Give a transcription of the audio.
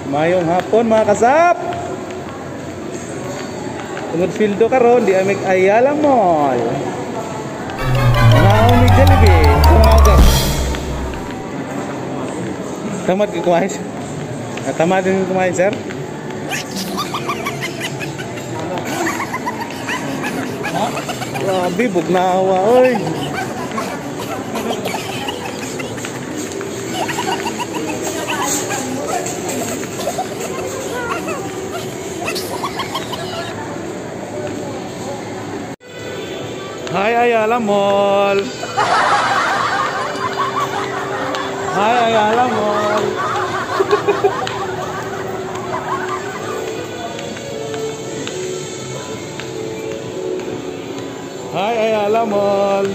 Mayong hapon mga kasap. Tungod fildo karon di amig Ayala Mall. Mga umig Jollibee sa mga agam. Tamad ka kumain. Tamad din kumain, sir. Grabe, bugnawa oy. Hi Ayala Mall. Hi Ayala Mall. Hi Ayala Mall.